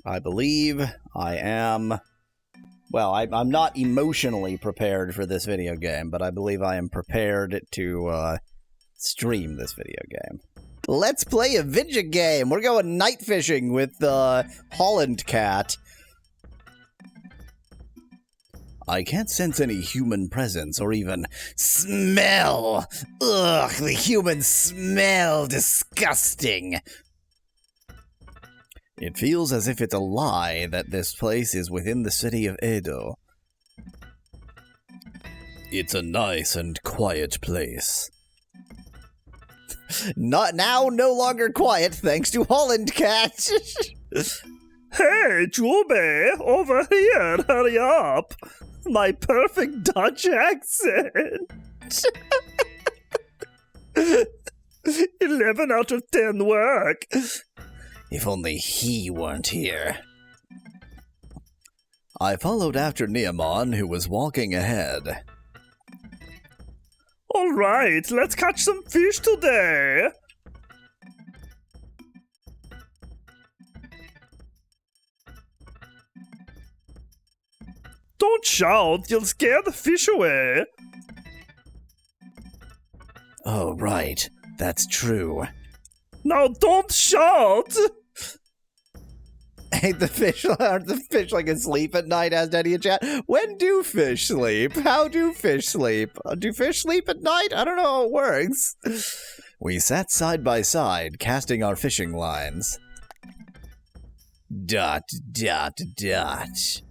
I believe I am... Well, I'm not emotionally prepared for this video game, but I believe I am prepared to stream this video game. Let's play a video game! We're going night fishing with Holland Cat. I can't sense any human presence or even smell. Ugh, the human smell, disgusting. It feels as if it's a lie that this place is within the city of Edo. It's a nice and quiet place. No longer quiet, thanks to Holland Cat. Hey, Jube, over here, hurry up. My perfect Dutch accent. 11 out of 10 work. If only he weren't here. I followed after Neomon, who was walking ahead. All right, let's catch some fish today. Don't shout, you'll scare the fish away. Oh, right. That's true. Now don't shout! Ain't the fish, aren't the fish like asleep at night, asked Eddie in chat? When do fish sleep? How do fish sleep? Do fish sleep at night? I don't know how it works. We sat side by side, casting our fishing lines. Dot, dot, dot.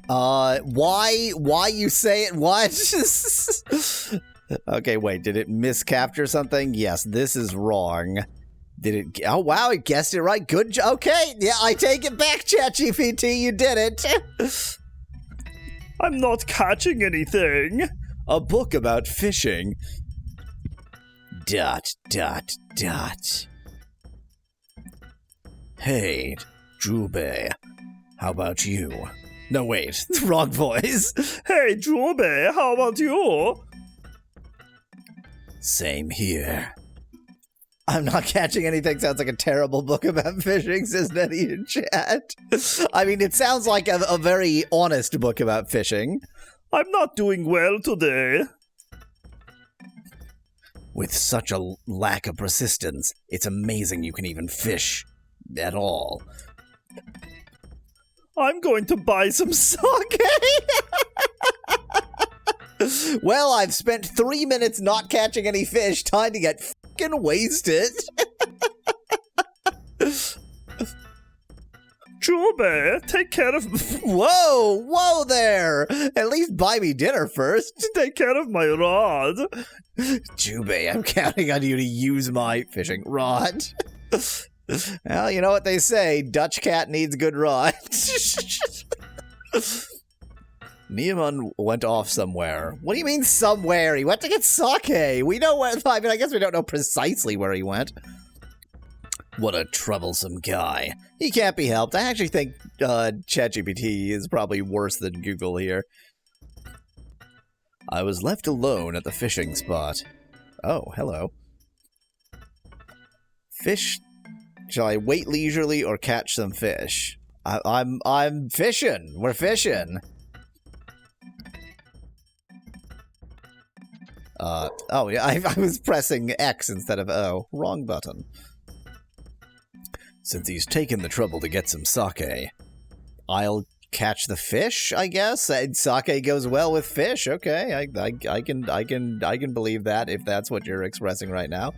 Why you say it? What? Okay, wait, did it miscapture something? Yes, this is wrong. Did it? Oh, wow, it guessed it right. Good job. Okay, yeah, I take it back, ChatGPT, you did it. I'm not catching anything. A book about fishing. Dot, dot, dot. Hey, Jube, how about you? No, wait, wrong voice. Hey, Jube, how about you? Same here. I'm not catching anything. Sounds like a terrible book about fishing, says Nettie in chat. I mean, it sounds like a very honest book about fishing. I'm not doing well today. With such a lack of persistence, it's amazing you can even fish at all. I'm going to buy some sake. Well, I've spent 3 minutes not catching any fish. Time to get fucking wasted. Jube, take care of... Whoa there. At least buy me dinner first. Take care of my rod. Jube, I'm counting on you to use my fishing rod. Well, you know what they say, Dutch cat needs good rod. Neomon went off somewhere. What do you mean somewhere? He went to get sake. We know where, I mean, I guess we don't know precisely where he went. What a troublesome guy. He can't be helped. I actually think ChatGPT is probably worse than Google here. I was left alone at the fishing spot. Oh, hello. Fish. Shall I wait leisurely or catch some fish? I'm fishing. We're fishing. Oh yeah, I was pressing X instead of O. Wrong button. Since he's taken the trouble to get some sake, I'll catch the fish, I guess. And sake goes well with fish. Okay, I can believe that if that's what you're expressing right now.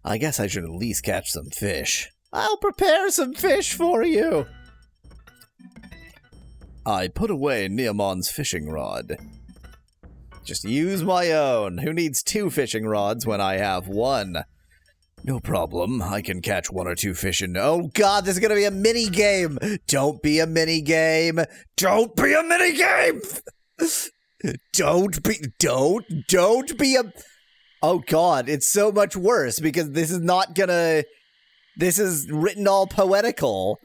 I guess I should at least catch some fish. I'll prepare some fish for you. I put away Neomon's fishing rod. Just use my own. Who needs 2 fishing rods when I have 1? No problem. I can catch 1 or 2 fish in... Oh god, this is gonna be a mini game. Don't be a mini game. Don't be a mini game. Don't be a... Oh god, it's so much worse because this is not gonna... This is written all poetical.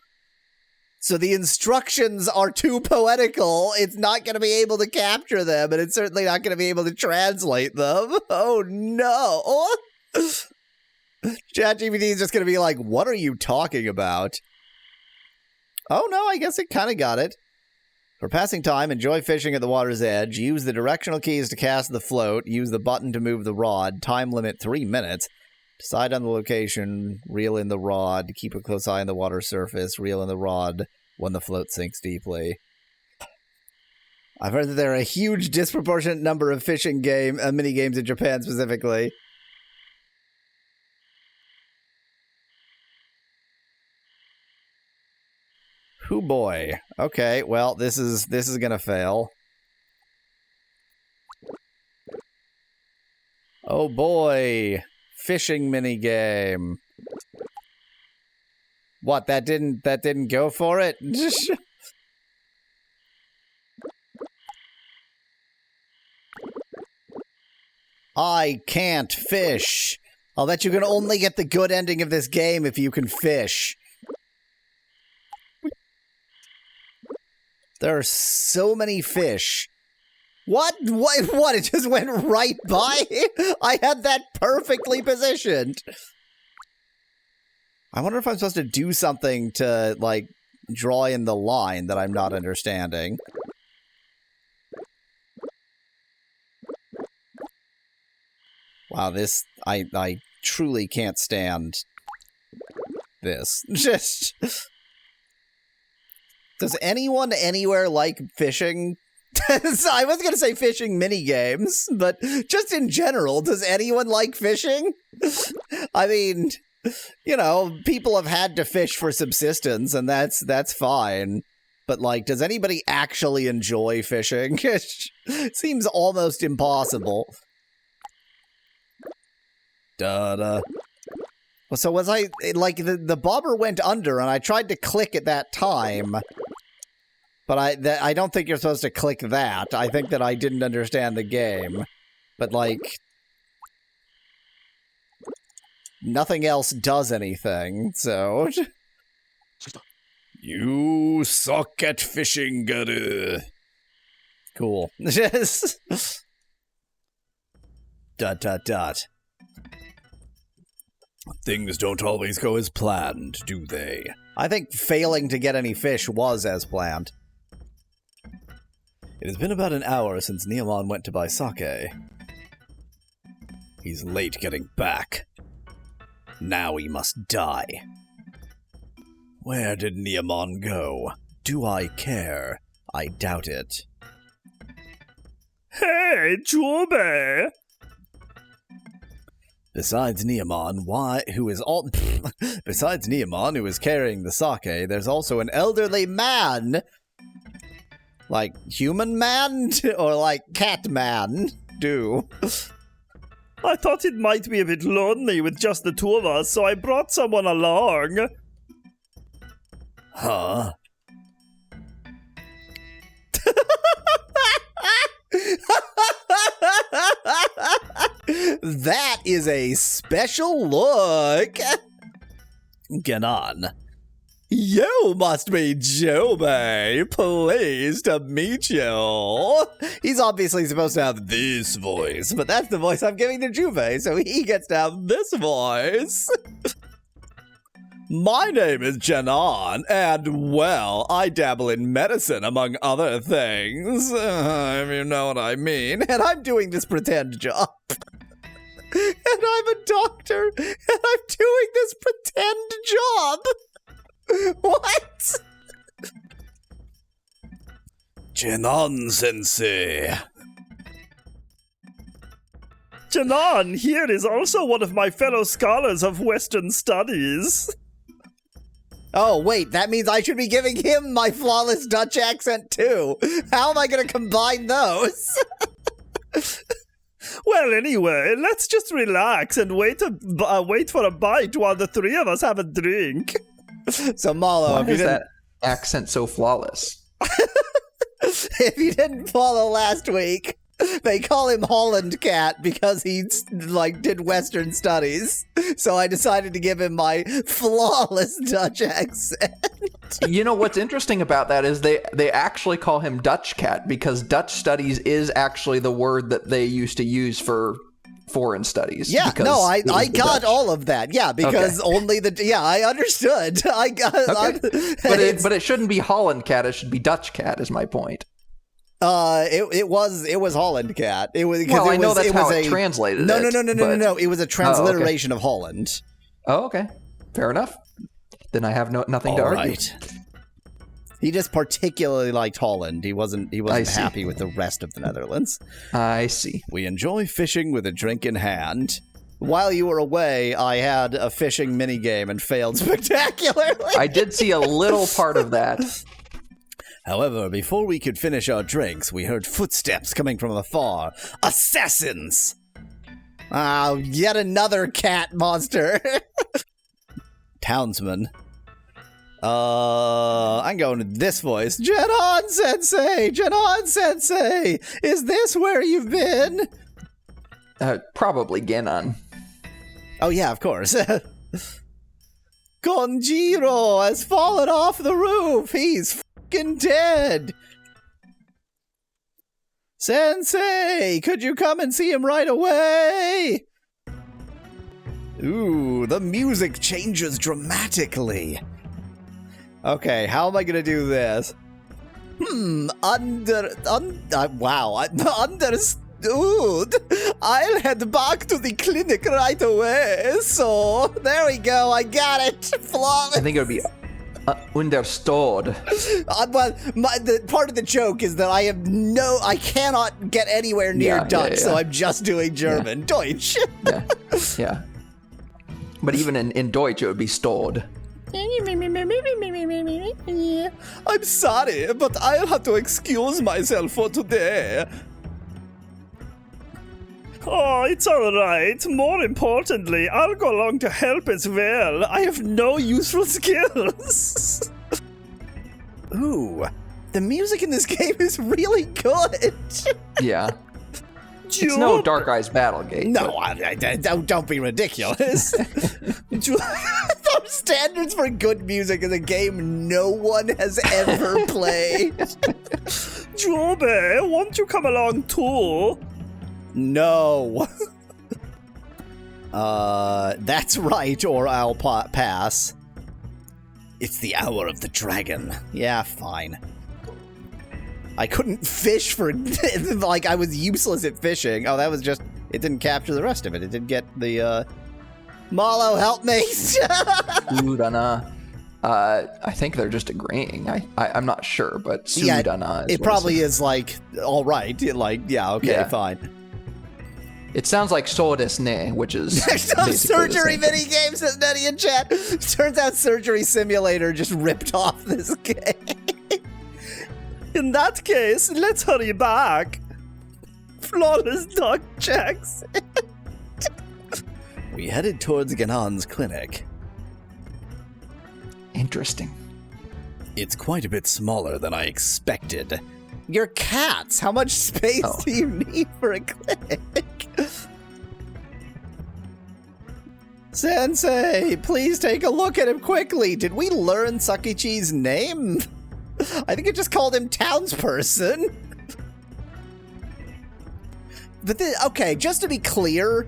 So the instructions are too poetical. It's not going to be able to capture them, and it's certainly not going to be able to translate them. Oh, no. ChatGPT is just going to be like, what are you talking about? Oh, no, I guess it kind of got it. For passing time, enjoy fishing at the water's edge. Use the directional keys to cast the float. Use the button to move the rod. Time limit 3 minutes. Decide on the location. Reel in the rod. Keep a close eye on the water surface. Reel in the rod when the float sinks deeply. I've heard that there are a huge disproportionate number of fishing mini games in Japan specifically. Hoo boy. Okay, well, this is gonna fail. Oh boy. Fishing mini game. What, that didn't go for it? I can't fish. I'll bet you can only get the good ending of this game if you can fish. There are so many fish. What? What? It just went right by? I had that perfectly positioned. I wonder if I'm supposed to do something to, like, draw in the line that I'm not understanding. Wow, this... I truly can't stand this. Just... Does anyone anywhere like fishing? I was going to say fishing mini games, but just in general, does anyone like fishing? I mean, you know, people have had to fish for subsistence, and that's fine. But, like, does anybody actually enjoy fishing? It seems almost impossible. Da-da. So was I, like, the bobber went under, and I tried to click at that time. But I don't think you're supposed to click that. I think that I didn't understand the game. But, like... nothing else does anything, so... You suck at fishing, Garu. Cool. Dot. Things don't always go as planned, do they? I think failing to get any fish was as planned. It has been about an hour since Neomon went to buy sake. He's late getting back. Now he must die. Where did Neomon go? Do I care? I doubt it. Hey, Jube! Besides Neomon, Besides Neomon, who is carrying the sake, there's also an elderly man. Like, human man? Or like, cat man? I thought it might be a bit lonely with just the two of us, so I brought someone along. Huh? That is a special look. Get on. You must be Jobe. Pleased to meet you. He's obviously supposed to have this voice, but that's the voice I'm giving to Juve, so he gets to have this voice. My name is Janan, and, well, I dabble in medicine, among other things, if you know what I mean, and I'm doing this pretend job. And I'm a doctor, and I'm doing this pretend job. What? Janan-sensei. Janan here is also one of my fellow scholars of Western studies. Oh, wait, that means I should be giving him my flawless Dutch accent, too. How am I going to combine those? Well, anyway, let's just relax and wait for a bite while the three of us have a drink. So, Mallow, Why is that accent so flawless? If you didn't follow last week, they call him Holland Cat because he, like, did Western studies. So I decided to give him my flawless Dutch accent. You know, what's interesting about that is they actually call him Dutch Cat because Dutch studies is actually the word that they used to use for foreign studies. Yeah, because no, I it was the got Dutch. all of that. Yeah, because only I understood. I got Okay. But it shouldn't be Holland cat, it should be Dutch cat is my point. It was Holland cat. It was Well, I know it that's was how it translated No, it. no. It was a transliteration of Holland. Oh, okay. Fair enough. Then I have nothing to argue. Right. He just particularly liked Holland. He wasn't happy with the rest of the Netherlands. I see. We enjoy fishing with a drink in hand. While you were away, I had a fishing minigame and failed spectacularly. I did see a little part of that. However, before we could finish our drinks, we heard footsteps coming from afar. Assassins! Ah, yet another cat monster. Townsman. I'm going to this voice. Jenon Sensei! Is this where you've been? Probably Genon. Oh yeah, of course. Konjiro has fallen off the roof. He's fucking dead. Sensei, could you come and see him right away? Ooh, the music changes dramatically. Okay, how am I gonna do this? Understood. I'll head back to the clinic right away. So, there we go, I got it. Flawless. I think it would be understood. Well, the part of the joke is that I cannot get anywhere near Dutch, so I'm just doing German. Deutsch. Yeah. But even in Deutsch, it would be stored. I'm sorry, but I'll have to excuse myself for today. Oh, it's all right. More importantly, I'll go along to help as well. I have no useful skills. Ooh, the music in this game is really good. Yeah. It's no Dark Eyes Battlegate. No, don't be ridiculous. Those standards for good music in a game no one has ever played. Jobe, won't you come along too? No. That's right, or I'll pass. It's the hour of the dragon. Yeah, fine. I couldn't fish for, like, I was useless at fishing. Oh, that was just, it didn't capture the rest of it. It didn't get the, Mallow, help me! Sudana. I think they're just agreeing. I'm not sure, but Sudana is it probably is, like, all right. Fine. It sounds like so desne, which is There's no surgery mini games, says Nettie in chat. Turns out Surgery Simulator just ripped off this game. In that case, let's hurry back. Flawless dog checks. We headed towards Ganon's clinic. Interesting. It's quite a bit smaller than I expected. You're cats! How much space do you need for a clinic? Sensei, please take a look at him quickly. Did we learn Sakichi's name? I think it just called him townsperson. But okay, just to be clear,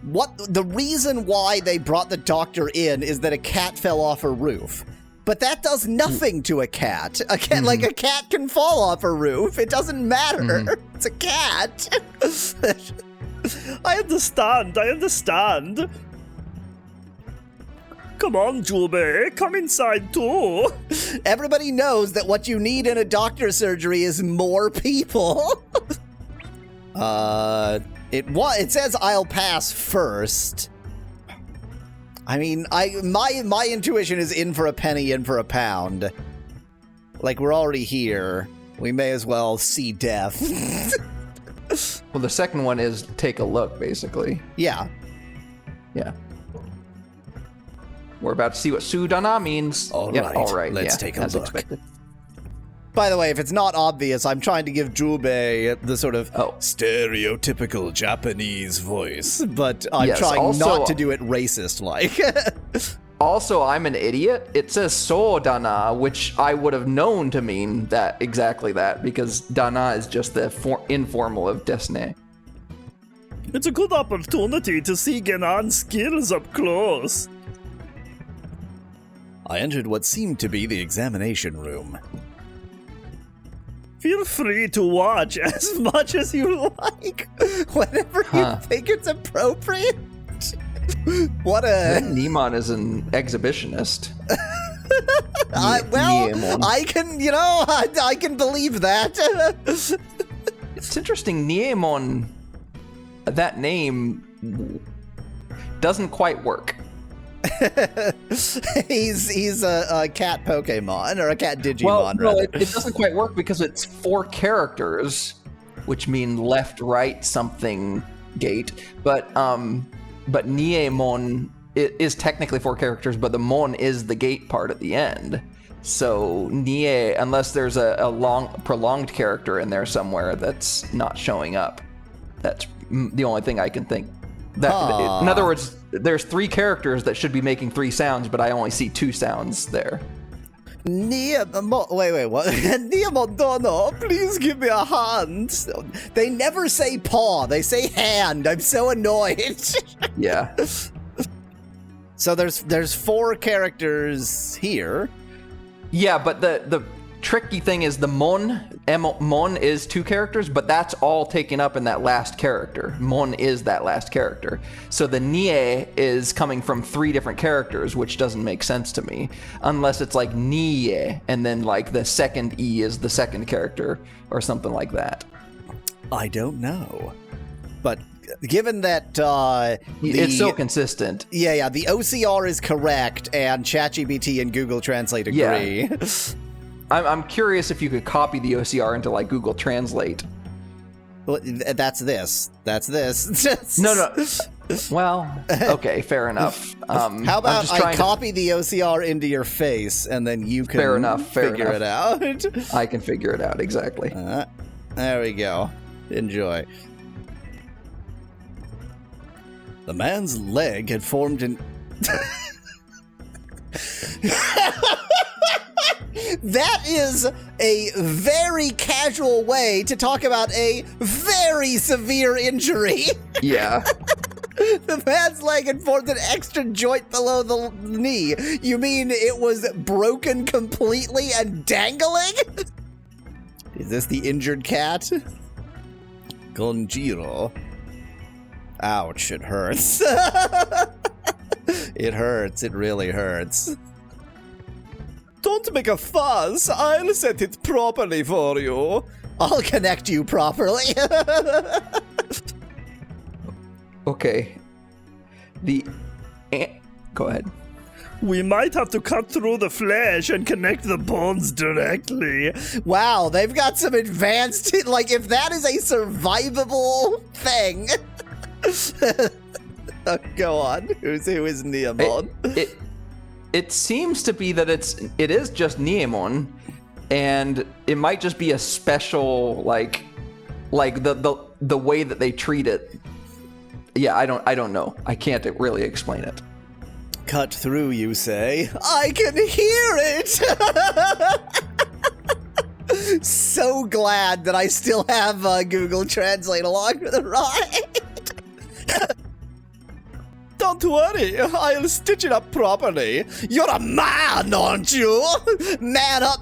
the reason why they brought the doctor in is that a cat fell off a roof. But that does nothing to a cat. A cat, like a cat can fall off a roof. It doesn't matter. It's a cat. I understand. Come on, Jube, come inside too. Everybody knows that what you need in a doctor's surgery is more people. It says I'll pass first. I mean, my intuition is in for a penny, in for a pound. Like, we're already here. We may as well see death. Well, the second one is take a look, basically. Yeah. Yeah. We're about to see what Sudana means. All right. Let's take a look. Expected. By the way, if it's not obvious, I'm trying to give Jube the sort of stereotypical Japanese voice, but I'm trying not to do it racist-like. Also, I'm an idiot. It says Sodana, which I would have known to mean exactly that, because Dana is just the informal of Desne. It's a good opportunity to see Genan's skills up close. I entered what seemed to be the examination room. Feel free to watch as much as you like, whenever you think it's appropriate. What a... Neemon is an exhibitionist. I can believe that. It's interesting, Niemon, that name doesn't quite work. he's a cat Pokemon or a cat Digimon. Well, no, rather. it doesn't quite work because it's 4 characters, which mean left, right, something gate. But Niemon is technically 4 characters, but the mon is the gate part at the end. So Nie, unless there's a long prolonged character in there somewhere that's not showing up, that's the only thing I can think. In other words, there's 3 characters that should be making 3 sounds, but I only see 2 sounds there. Wait, what? Niamondono, please give me a hand. They never say paw, they say hand. I'm so annoyed. Yeah. So there's 4 characters here. Yeah, but the tricky thing is the Mon is 2 characters, but that's all taken up in that last character. Mon is that last character. So the Nie is coming from 3 different characters, which doesn't make sense to me. Unless it's like Nie, and then like the second E is the second character, or something like that. I don't know. But given that it's so consistent. Yeah, the OCR is correct, and ChatGPT and Google Translate agree. Yeah. I'm curious if you could copy the OCR into like Google Translate. Well, that's this. No. Well, okay, fair enough. How about I copy the OCR into your face, and then you can figure it out? I can figure it out, exactly. There we go. Enjoy. The man's leg had formed an... That is a very casual way to talk about a very severe injury. Yeah. The man's leg had formed an extra joint below the knee. You mean it was broken completely and dangling? Is this the injured cat? Gonjiro. Ouch, it hurts. It hurts, it really hurts. Don't make a fuss. I'll set it properly for you. I'll connect you properly. Okay. Go ahead. We might have to cut through the flesh and connect the bones directly. Wow, they've got some advanced... Like, if that is a survivable thing... Go on. Who is Neomon? It seems to be that it is just Neomon, and it might just be a special like the way that they treat it. Yeah, I don't know. I can't really explain it. Cut through, you say? I can hear it. So glad that I still have Google Translate along for the ride. Don't worry, I'll stitch it up properly. You're a man, aren't you? Man up.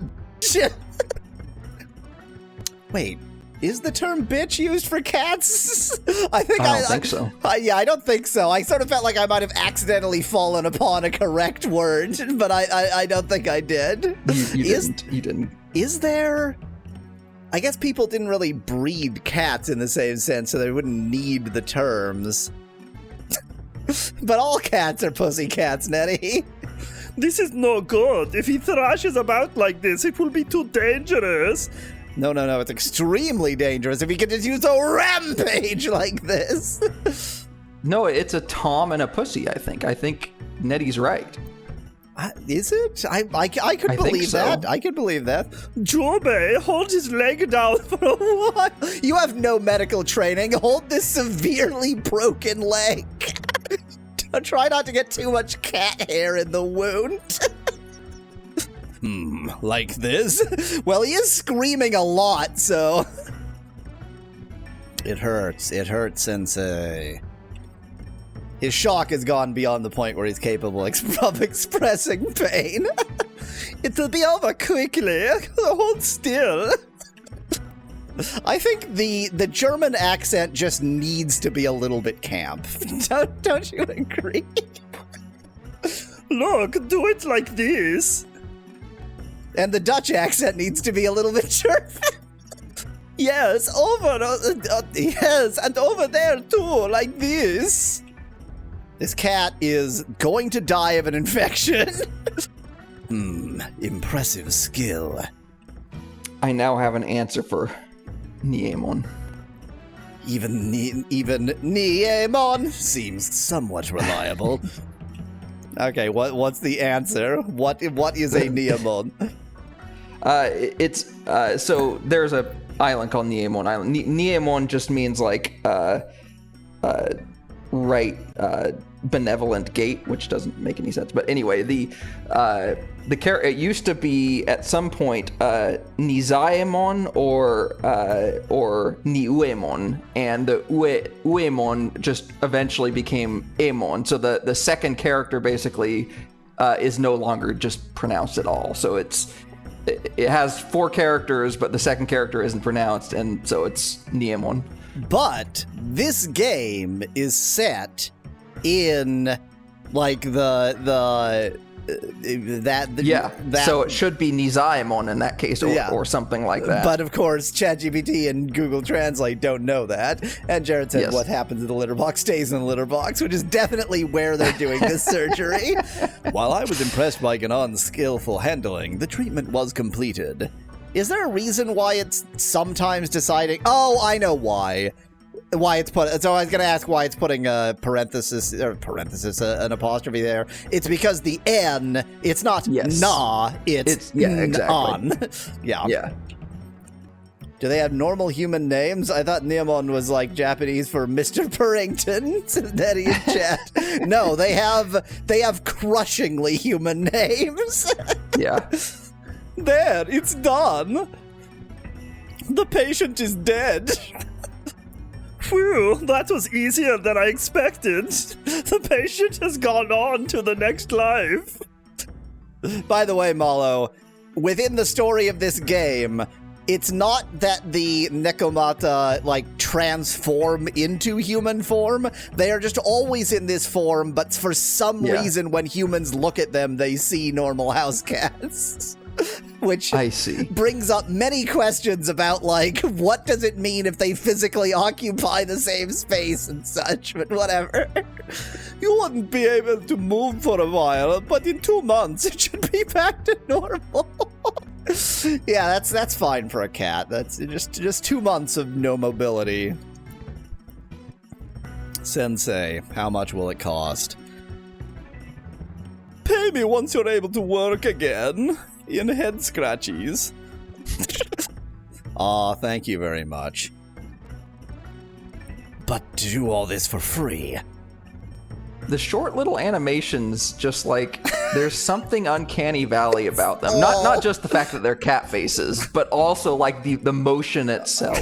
Wait, is the term bitch used for cats? I don't think so. Yeah, I don't think so. I sort of felt like I might have accidentally fallen upon a correct word, but I don't think I did. You didn't. Is there... I guess people didn't really breed cats in the same sense, so they wouldn't need the terms. But all cats are pussy cats, Nettie. This is no good. If he thrashes about like this, it will be too dangerous. No, it's extremely dangerous if he can just use a rampage like this. No, it's a tom and a pussy, I think. I think Nettie's right. Is it? I could believe that. I could believe that. Jobe, hold his leg down for a while. You have no medical training. Hold this severely broken leg. Try not to get too much cat hair in the wound. Like this? Well, he is screaming a lot, so... It hurts. It hurts, Sensei. His shock has gone beyond the point where he's capable of expressing pain. It'll be over quickly. Hold still. I think the German accent just needs to be a little bit camp. Don't you agree? Look, do it like this. And the Dutch accent needs to be a little bit chirpy. Yes, yes, and over there too, like this. This cat is going to die of an infection. Impressive skill. I now have an answer for Niemon. Even Niemon seems somewhat reliable. Okay, what's the answer? What is a Niemon? So there's a island called Niemon Island. Niemon just means like benevolent gate, which doesn't make any sense. But anyway, the character, it used to be at some point Nizaemon or Niuemon, and the Uemon just eventually became Emon. So the second character basically is no longer just pronounced at all. So it has 4 characters, but the second character isn't pronounced, and so it's Niemon. But this game is set in like so it should be Nizaemon in that case, or something like that. But of course, ChatGPT and Google Translate don't know that. And Jared said, what happens in the litter box stays in the litter box, which is definitely where they're doing this surgery. While I was impressed by Ganon's skillful handling, the treatment was completed. Is there a reason why it's sometimes deciding? Oh, I know why. Why it's put. So I was going to ask why it's putting a an apostrophe there. It's because the N, it's not na, it's exactly. on. Yeah. Do they have normal human names? I thought Niemon was like Japanese for Mr. Purrington. Daddy in chat. No, they have crushingly human names. Yeah. There, it's done. The patient is dead. Phew, that was easier than I expected. The patient has gone on to the next life. By the way, Mallow, within the story of this game, it's not that the Nekomata, transform into human form. They are just always in this form, but for some reason, when humans look at them, they see normal house cats. Which I see. Brings up many questions about, what does it mean if they physically occupy the same space and such, but whatever. You wouldn't be able to move for a while, but in 2 months it should be back to normal. Yeah, that's fine for a cat. That's just 2 months of no mobility. Sensei, how much will it cost? Pay me once you're able to work again. In head scratchies. Aw, thank you very much. But to do all this for free. The short little animations, just there's something uncanny valley about them. Not just the fact that they're cat faces, but also the motion itself.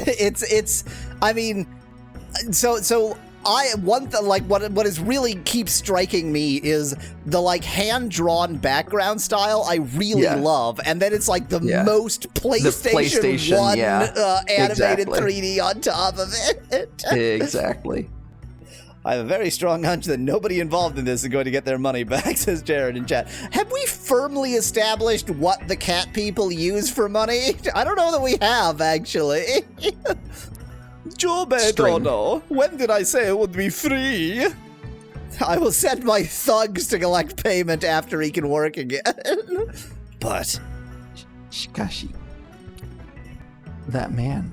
What is really keeps striking me is the hand-drawn background style I really love, and then it's the most PlayStation 1 animated 3D on top of it. Exactly. I have a very strong hunch that nobody involved in this is going to get their money back, says Jared in chat. Have we firmly established what the cat people use for money? I don't know that we have, actually. Dono, when did I say it would be free? I will send my thugs to collect payment after he can work again. But... Shikashi. That man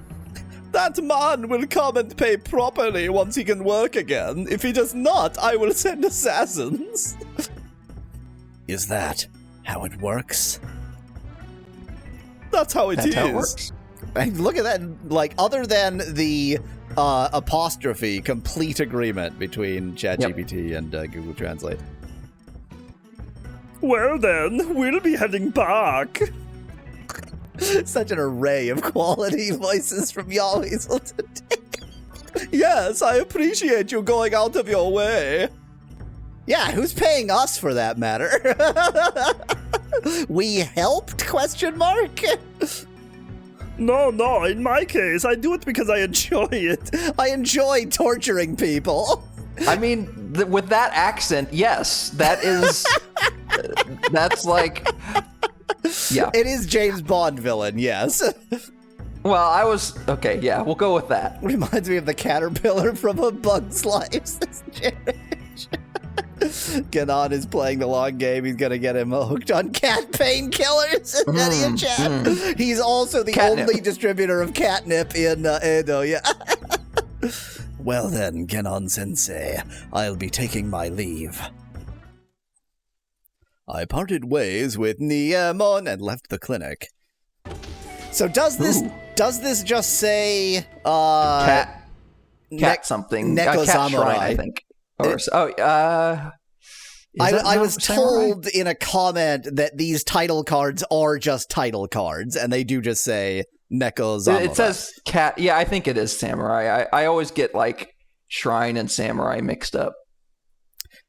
will come and pay properly once he can work again. If he does not, I will send assassins. Is that how it works? That's how it is. How it works. And look at that, other than the apostrophe, complete agreement between ChatGPT and Google Translate. Well then, we'll be heading back. Such an array of quality voices from Y'all Weasel today. Yes, I appreciate you going out of your way. Yeah, who's paying us for that matter? We helped? Question mark? No, in my case, I do it because I enjoy it. I enjoy torturing people. I mean, with that accent, yes, that is. That's like. Yeah. It is James Bond villain, yes. Well, I was. Okay, yeah, we'll go with that. Reminds me of the caterpillar from A Bug's Life. Ganon is playing the long game. He's gonna get him hooked on cat painkillers. In chat. He's also the Catnip. only distributor of catnip in Edo. Yeah. Well then, Ganon-sensei, I'll be taking my leave. I parted ways with Niemon and left the clinic. So does this just say Cat something. Neko Cat Zamurai, Shrine, I think. Or I was told in a comment that these title cards are just title cards, and they do just say Neko Zamurai. It says cat. Yeah, I think it is samurai. I always get like shrine and samurai mixed up,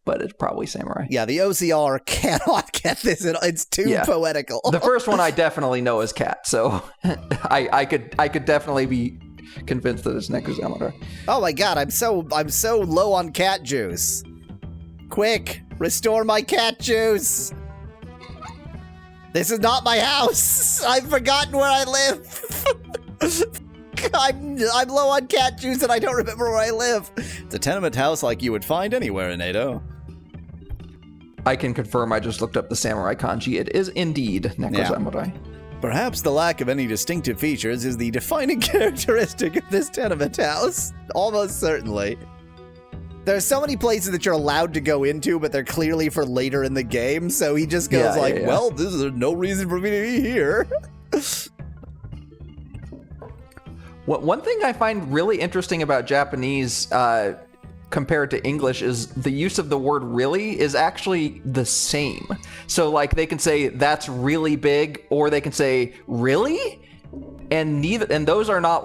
but it's probably samurai. Yeah, the OCR cannot get this. It's too poetical. The first one I definitely know is cat, so I could definitely be convinced that it's Neko Zamurai. Oh my god, I'm so low on cat juice. Quick, restore my cat juice. This is not my house. I've forgotten where I live. I'm low on cat juice and I don't remember where I live. It's a tenement house like you would find anywhere in Edo. I can confirm I just looked up the samurai kanji. It is indeed Neko Zamurai. Perhaps the lack of any distinctive features is the defining characteristic of this tenement house. Almost certainly. There are so many places that you're allowed to go into, but they're clearly for later in the game, so he just goes well, this is no reason for me to be here. One thing I find really interesting about Japanese compared to English is the use of the word really is actually the same. So like they can say that's really big, or they can say really, and those are not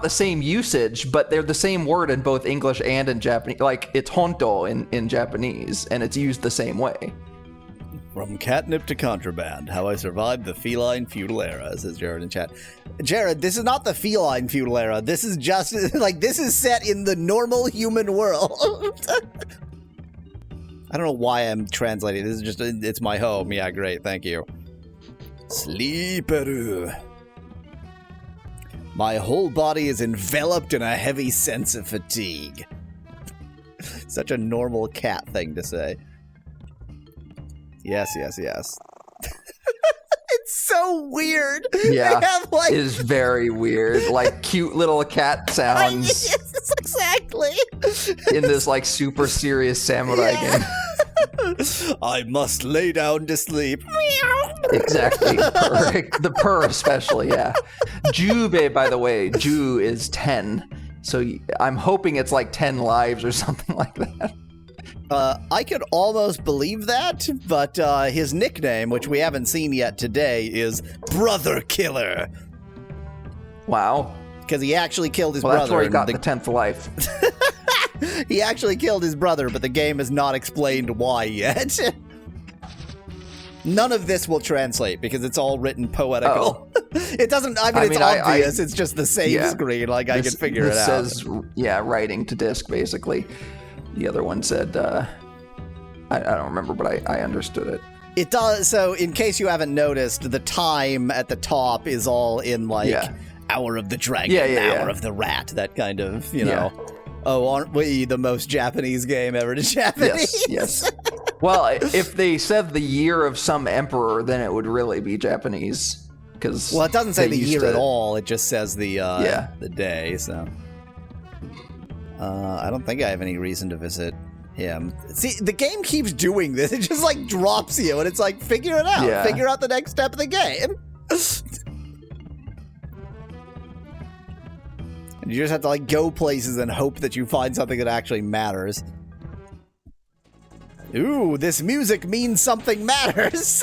the same usage, but they're the same word in both English and in Japanese. Like it's honto in Japanese, and it's used the same way. From catnip to contraband, how I survived the feline feudal era, says Jared in chat. Jared, this is not the feline feudal era. This is just, this is set in the normal human world. I don't know why I'm translating. This is just, it's my home. Yeah, great. Thank you. Sleeperu. My whole body is enveloped in a heavy sense of fatigue. Such a normal cat thing to say. Yes. It's so weird. Yeah, they have, it is very weird. Like cute little cat sounds. Yes, exactly. In this like super serious samurai game. I must lay down to sleep. Exactly. The purr especially, yeah. Jube, by the way, Ju is 10. So I'm hoping it's like 10 lives or something like that. I could almost believe that, but his nickname, which we haven't seen yet today, is Brother Killer. Wow. Because he actually killed his brother. That's where he got the 10th life. He actually killed his brother, but the game has not explained why yet. None of this will translate because it's all written poetical. Oh. It doesn't, I mean it's obvious. It's just the save screen. Like, I can figure it out. This says, writing to disk, basically. The other one said, I don't remember, but I understood it. It does. So, in case you haven't noticed, the time at the top is all in, Hour of the Dragon, Hour of the Rat, that kind of, you know. Oh, aren't we the most Japanese game ever to Japanese? Yes. Well, if they said the year of some emperor, then it would really be Japanese. Well, it doesn't say the year at all. It just says the day, so... I don't think I have any reason to visit him. See, the game keeps doing this. It just, drops you, and it's like, figure it out. Yeah. Figure out the next step of the game. And you just have to, go places and hope that you find something that actually matters. Ooh, this music means something matters.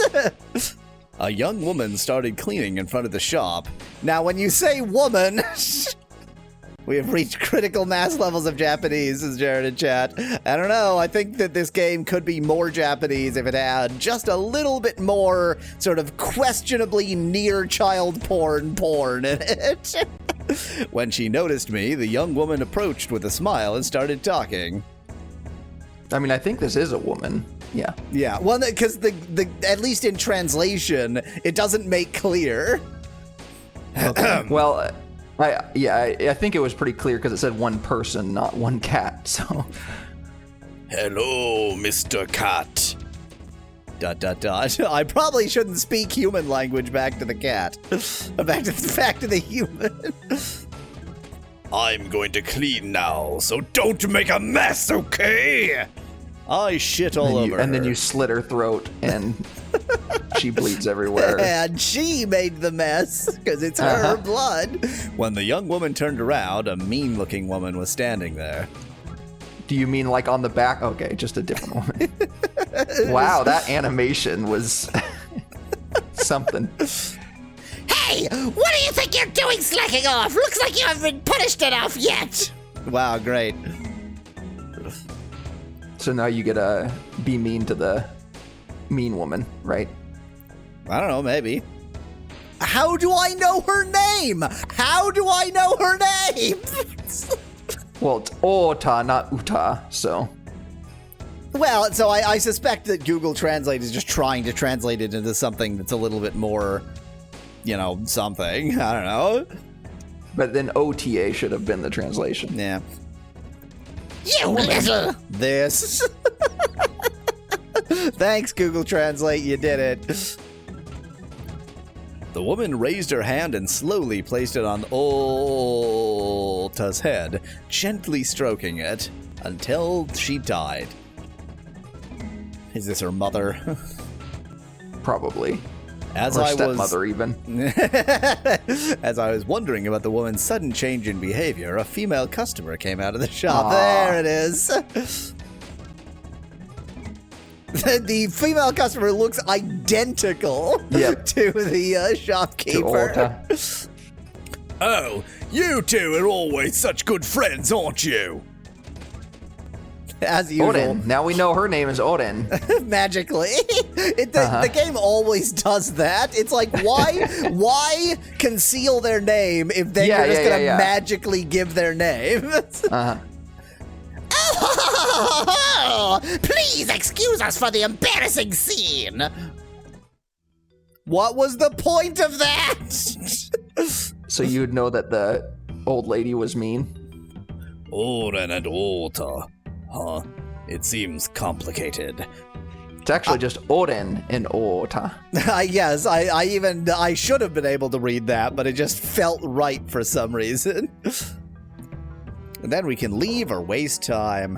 A young woman started cleaning in front of the shop. Now, when you say woman... We have reached critical mass levels of Japanese, says Jared in chat. I don't know. I think that this game could be more Japanese if it had just a little bit more sort of questionably near child porn in it. When she noticed me, the young woman approached with a smile and started talking. I mean, I think this is a woman. Yeah. Yeah. Well, because the at least in translation, it doesn't make clear. Okay. Well, I think it was pretty clear because it said one person, not one cat. So. Hello, Mr. Cat. ... I probably shouldn't speak human language back to the cat. Back to the human. I'm going to clean now, so don't make a mess, okay? I shit all over and her. then you slit her throat, and she bleeds everywhere. And she made the mess, because it's her blood. When the young woman turned around, a mean-looking woman was standing there. Do you mean like on the back? Okay, just a different woman. Wow, that animation was something. Hey, what do you think you're doing slacking off? Looks like you haven't been punished enough yet. Wow, great. So now you get to be mean to the mean woman, right? I don't know, maybe. How do I know her name? How do I know her name? Well, it's Ota, not Uta, so. Well, so I suspect that Google Translate is just trying to translate it into something that's a little bit more, something. I don't know. But then OTA should have been the translation. Yeah. You little... This. Thanks, Google Translate. You did it. The woman raised her hand and slowly placed it on Ota's head, gently stroking it until she died. Is this her mother? Probably. As or I stepmother, even. As I was wondering about the woman's sudden change in behavior, a female customer came out of the shop. Aww. There it is. The female customer looks identical to the shopkeeper. To Oh, you two are always such good friends, aren't you? As usual. Oden. Now we know her name is Oden. Magically. The game always does that. It's like, why conceal their name if then you're just going to magically give their name? Oh, please excuse us for the embarrassing scene. What was the point of that? So you'd know that the old lady was mean? Oden and Ota. Huh. It seems complicated. It's actually just Oden and Ota. Yes, I should have been able to read that, but it just felt right for some reason. And then we can leave or waste time.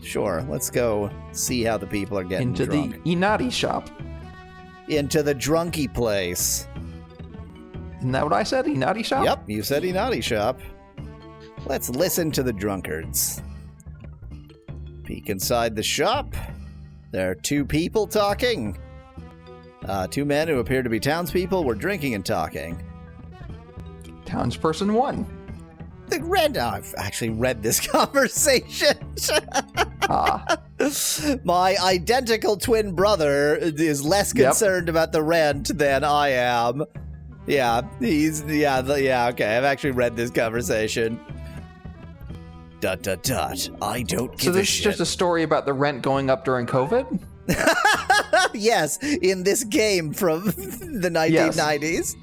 Sure. Let's go see how the people are getting Into drunk. the Inari shop. Into the drunky place. Isn't that what I said? Inari shop? Yep, you said Inari shop. Let's listen to the drunkards. Peek inside the shop. There are two people talking. Two men who appear to be townspeople were drinking and talking. Townsperson 1. I've actually read this conversation. My identical twin brother is less concerned about the rent than I am. Yeah, okay, I've actually read this conversation. ... I don't give a shit. So this is just a story about the rent going up during COVID? Yes, in this game from the 1990s. Yes.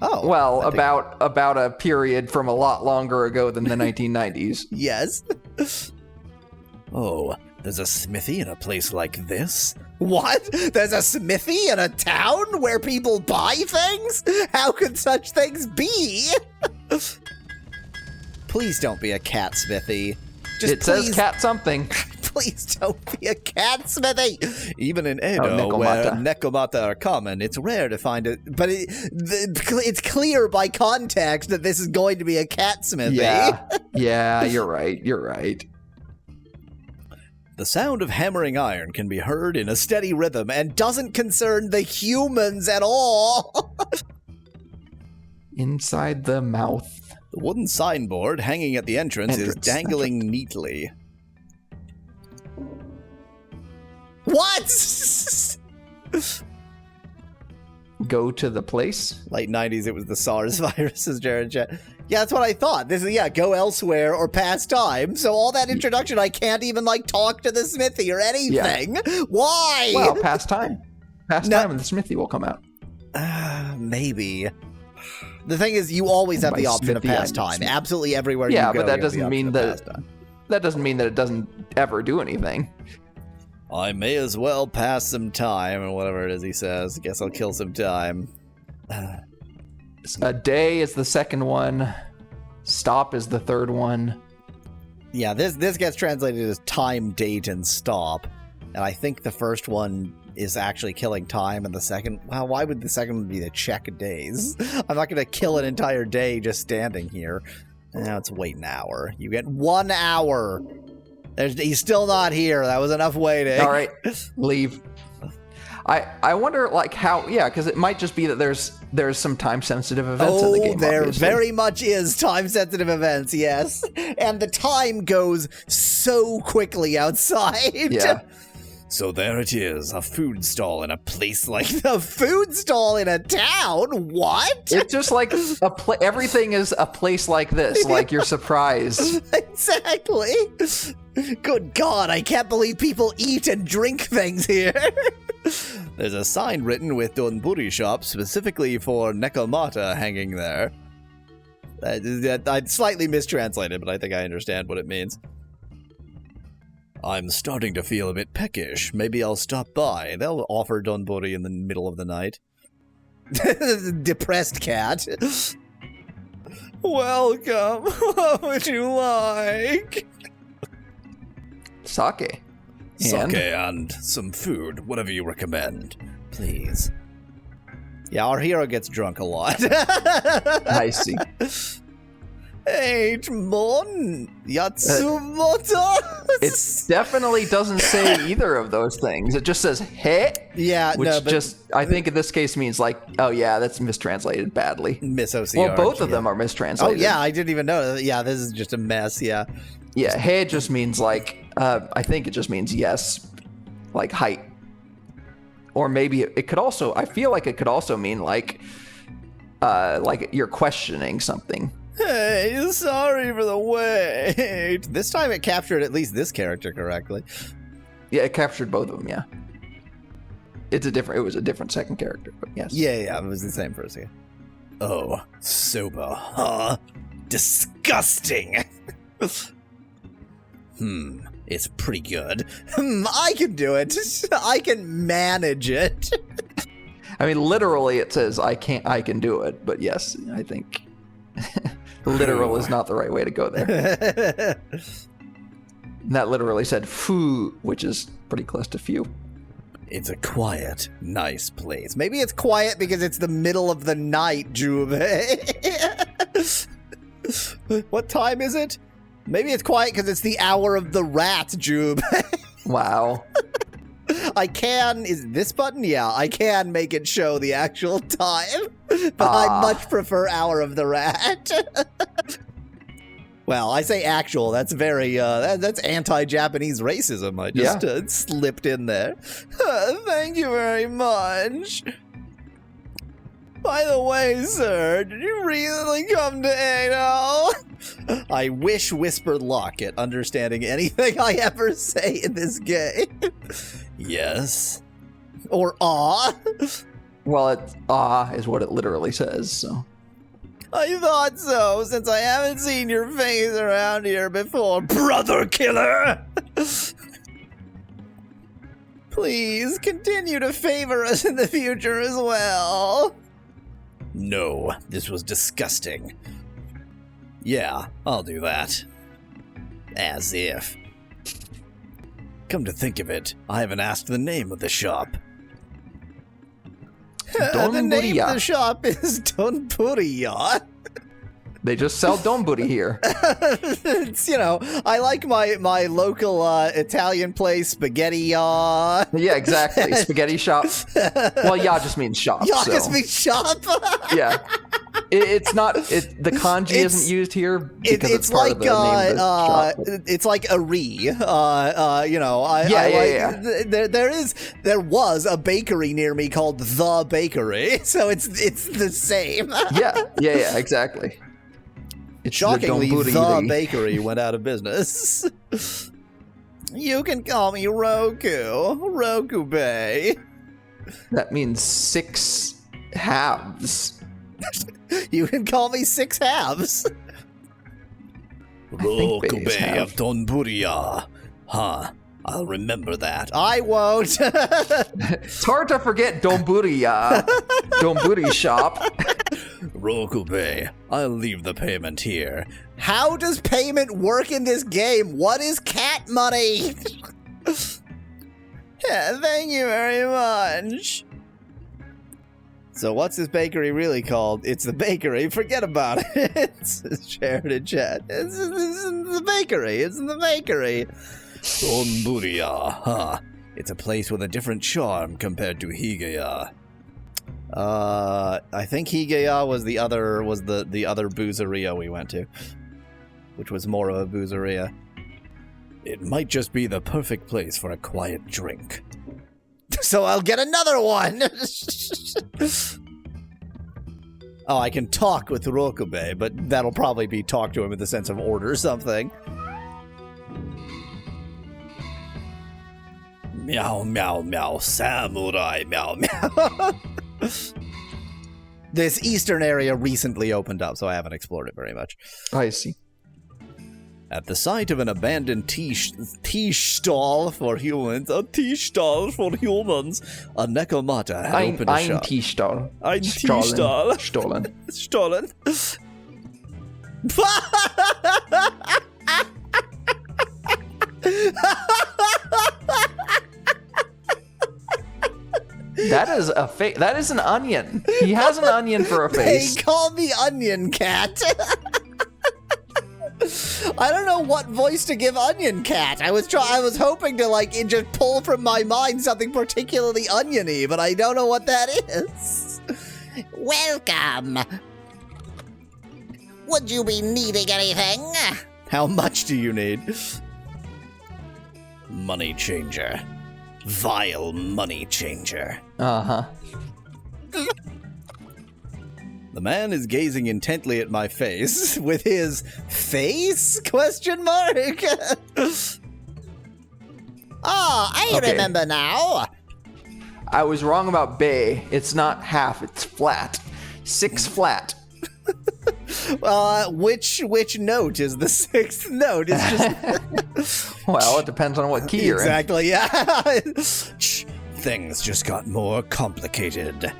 Oh. Well, about a period from a lot longer ago than the 1990s. Yes. Oh, there's a smithy in a place like this? What? There's a smithy in a town where people buy things? How could such things be? Please don't be a cat smithy. It says cat something. Please don't be a cat smithy. Even in Edo, where nekomata are common, it's rare to find it. But it's clear by context that this is going to be a cat smithy. Yeah, you're right. The sound of hammering iron can be heard in a steady rhythm and doesn't concern the humans at all. Inside the mouth. The wooden signboard hanging at the entrance is dangling neatly. What? Go to the place. Late 90s, it was the SARS virus, as Jared chat. Yeah, that's what I thought. This is, go elsewhere or pass time. So all that introduction, I can't even, talk to the smithy or anything. Yeah. Why? Well, pass time. Pass time and the smithy will come out. Maybe. The thing is, you always have the option of pass time. Absolutely everywhere you go. Yeah, but that doesn't mean that it doesn't ever do anything. I may as well pass some time, or whatever it is he says. Guess I'll kill some time. A day is the second one. Stop is the third one. Yeah, this gets translated as time, date, and stop. And I think the first one is actually killing time, and the second... Well, why would the second one be the check days? I'm not going to kill an entire day just standing here. Now it's wait an hour. You get 1 hour. He's still not here. That was enough waiting. All right, leave. I wonder, how... Yeah, because it might just be that there's some time-sensitive events in the game, there obviously. Very much is time-sensitive events, yes. And the time goes so quickly outside. Yeah. So there it is, a food stall in a place like a food stall in a town? What? It's just like everything is a place like this, like you're surprised. Exactly. Good God, I can't believe people eat and drink things here. There's a sign written with donburi shop specifically for Nekomata hanging there. I'd slightly mistranslated, but I think I understand what it means. I'm starting to feel a bit peckish. Maybe I'll stop by. They'll offer donburi in the middle of the night. Depressed cat. Welcome. What would you like? Sake. Sake and some food, whatever you recommend. Please. Yeah, our hero gets drunk a lot. I see. Mon Yatsumoto. It definitely doesn't say either of those things. It just says "he." Yeah, which I think in this case means oh yeah, that's mistranslated badly. Miss OCR. Well, both of them are mistranslated. Oh yeah, I didn't even know. Yeah, this is just a mess. Yeah. Yeah, "he" just means I think it just means yes, like height, or maybe it could also. I feel like it could also mean like you're questioning something. Hey, sorry for the wait. This time it captured at least this character correctly. Yeah, it captured both of them, yeah. It was a different second character, but yes. Yeah, it was the same for a second. Oh, soba, huh? Disgusting. It's pretty good. I can do it. I can manage it. I mean, literally it says I can do it, but yes, I think literal is not the right way to go there. That literally said "foo," which is pretty close to "few." It's a quiet, nice place. Maybe it's quiet because it's the middle of the night, Jube. What time is it? Maybe it's quiet because it's the hour of the rat, Jube. Wow. Is this button? Yeah, I can make it show the actual time, but I much prefer Hour of the Rat. Well, I say actual, that's very, that's anti-Japanese racism I just slipped in there. Thank you very much. By the way, sir, did you recently come to Ano? I wish whispered Locke at understanding anything I ever say in this game. Yes. Or ah. Well, it's is what it literally says, so. I thought so, since I haven't seen your face around here before, brother killer! Please continue to favor us in the future as well. No, this was disgusting. Yeah, I'll do that. As if. Come to think of it, I haven't asked the name of the shop. The name of the shop is Donburi. They just sell donburi here. It's, I like my local Italian place, spaghetti ya. Yeah, exactly. Spaghetti shop. Well, ya just means shop. Ya just means shop? Yeah. It's not. The kanji isn't used here because it's part of the name of the shop. It's like a re. There was a bakery near me called The Bakery, so it's the same. Yeah, exactly. It's Shockingly, the The Bakery went out of business. You can call me Roku Bay. That means 6 halves. You can call me 6 halves. Roku Bay of Donburia. Huh. I'll remember that. I won't. It's hard to forget Donburia. Donburi shop. Roku Bay, I'll leave the payment here. How does payment work in this game? What is cat money? Yeah, thank you very much. So what's this bakery really called? It's the bakery. Forget about it. It's shared in chat. It's the bakery. It's the bakery. Donburia, huh? It's a place with a different charm compared to Higeya. I think Higeya was the other boozeria we went to, which was more of a boozeria. It might just be the perfect place for a quiet drink. So I'll get another one! Oh, I can talk with Rokube, but that'll probably be talk to him in the sense of order something. Meow, meow, meow, samurai, meow, meow. This eastern area recently opened up, so I haven't explored it very much. I see. At the site of an abandoned tea stall for humans, a Nekomata had opened a shop. Tea stall. Ein Tea stall. Stolen. Stolen. That is a face. That is an onion. He has an onion for a face. They call me Onion Cat. I don't know what voice to give Onion Cat. I was hoping to just pull from my mind something particularly oniony, but I don't know what that is. Welcome. Would you be needing anything? How much do you need? Money changer. Vile money changer. Uh-huh. The man is gazing intently at my face with his face? Question mark. I remember now. I was wrong about bay. It's not half, it's flat. 6 flat. Which note is the 6th note? It's just Well, it depends on what key you're in. Exactly, yeah. Things just got more complicated.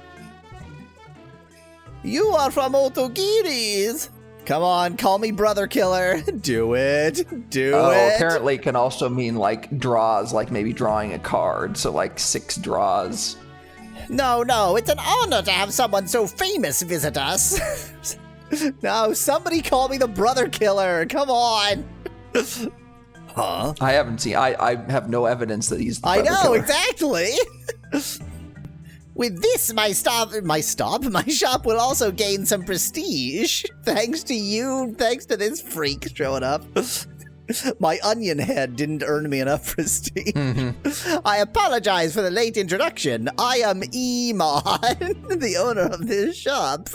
You are from Otogiris. Come on, call me brother killer. Do it. Do it. Apparently it can also mean draws, maybe drawing a card. So 6 draws. No, it's an honor to have someone so famous visit us. No, somebody call me the brother killer. Come on. Huh? I haven't seen. I have no evidence that he's the brother I know, killer. exactly. With this, my shop will also gain some prestige. Thanks to this freak showing up. My onion head didn't earn me enough prestige. Mm-hmm. I apologize for the late introduction. I am Emon, the owner of this shop.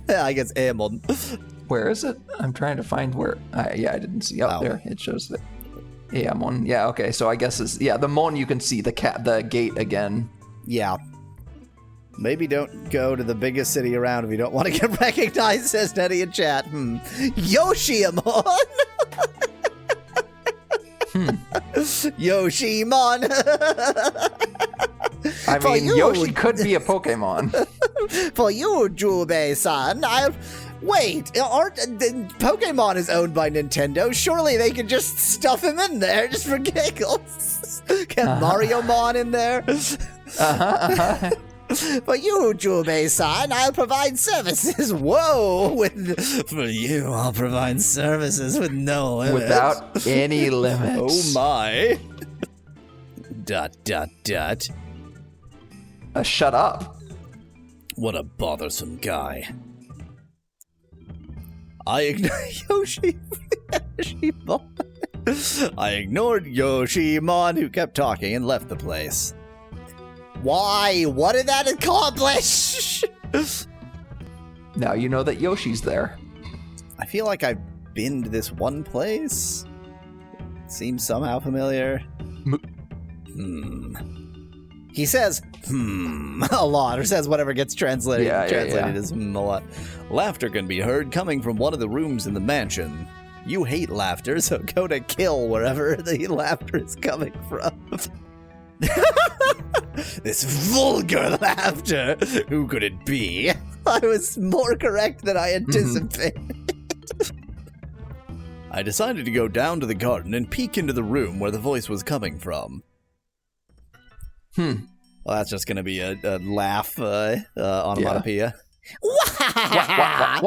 I guess Amon. Where is it? I'm trying to find where. I didn't see. Oh, there. It shows that. Yeah, Mon. Yeah, okay. So I guess the Mon you can see the gate again. Yeah. Maybe don't go to the biggest city around if you don't want to get recognized, says Nettie in chat. Yoshiamon! Yoshimon! I mean, Yoshi could be a Pokemon. For you, Jubei-san, Wait, Pokemon is owned by Nintendo. Surely they could just stuff him in there just for giggles. Get Mario-mon in there. For you, Jubei-san, I'll provide services. Whoa! For you, I'll provide services with no limits. Without any limits. Oh my. ... Shut up. What a bothersome guy. I ignored Yoshimon, who kept talking, and left the place. Why? What did that accomplish? Now you know that Yoshi's there. I feel like I've been to this one place. Seems somehow familiar. He says, a lot, or says whatever gets translated as a lot. Laughter can be heard coming from one of the rooms in the mansion. You hate laughter, so go to kill wherever the laughter is coming from. This vulgar laughter. Who could it be? I was more correct than I anticipated. I decided to go down to the garden and peek into the room where the voice was coming from. Well, that's just going to be a laugh onomatopoeia. Yeah.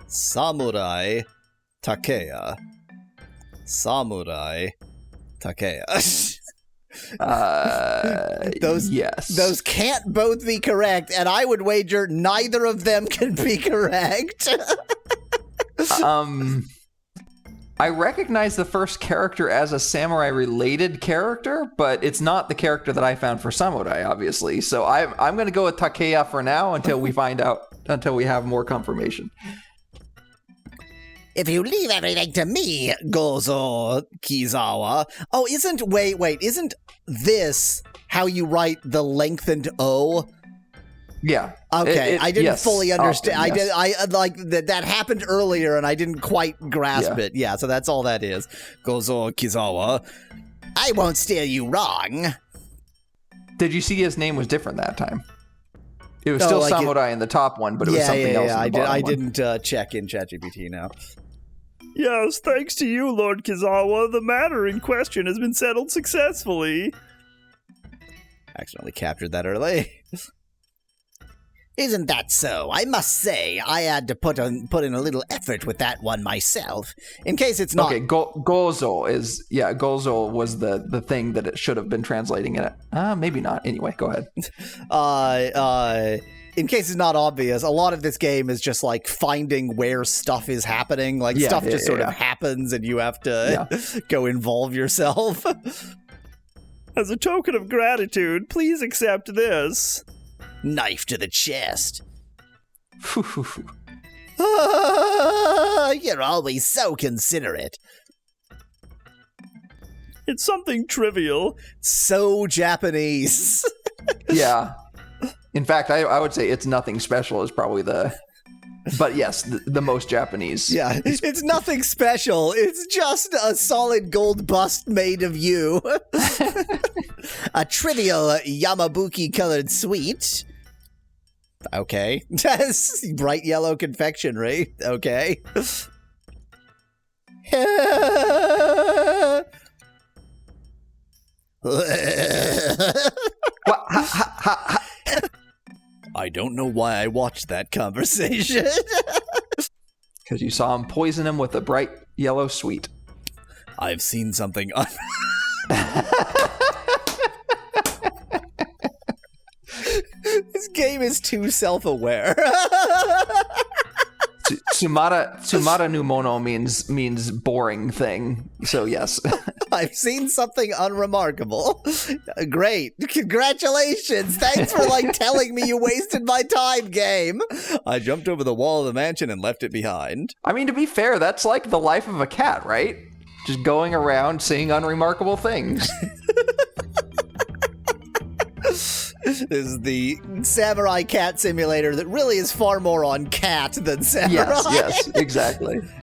Samurai Takeya. Samurai Takeya. Those can't both be correct, and I would wager neither of them can be correct. I recognize the first character as a samurai-related character, but it's not the character that I found for samurai, obviously. So I'm going to go with Takeya for now until we have more confirmation. If you leave everything to me, Gozo Kizawa. Oh, isn't this how you write the lengthened O? Yeah. Okay, I didn't fully understand. Often, yes. I like that happened earlier, and I didn't quite grasp it. Yeah, so that's all that is. Gozo Kizawa. I won't steer you wrong. Did you see his name was different that time? It was still samurai in the top one, but it was something else. I didn't check in ChatGPT now. Yes, thanks to you, Lord Kizawa, the matter in question has been settled successfully. Accidentally captured that early. Isn't that so? I must say, I had to put in a little effort with that one myself. In case it's not... Okay, Gozo was the thing that it should have been translating in it. Maybe not. Anyway, go ahead. In case it's not obvious, a lot of this game is just like finding where stuff is happening. Like stuff just sort of happens and you have to go involve yourself. As a token of gratitude, please accept this. Knife to the chest. You're always so considerate. It's something trivial. So Japanese. Yeah. In fact, I would say it's nothing special is probably but yes, the most Japanese. Yeah, it's nothing special. It's just a solid gold bust made of you. A trivial Yamabuki-colored sweet. Okay. Bright yellow confectionery. Okay. I don't know why I watched that conversation. Because you saw him poison him with a bright yellow sweet. I've seen something. This game is too self-aware. Tsumara no mono means boring thing. So yes. I've seen something unremarkable. Great. Congratulations. Thanks for telling me you wasted my time, game. I jumped over the wall of the mansion and left it behind. I mean, to be fair, that's like the life of a cat, right? Just going around seeing unremarkable things. This is the samurai cat simulator that really is far more on cat than samurai. Yes, exactly.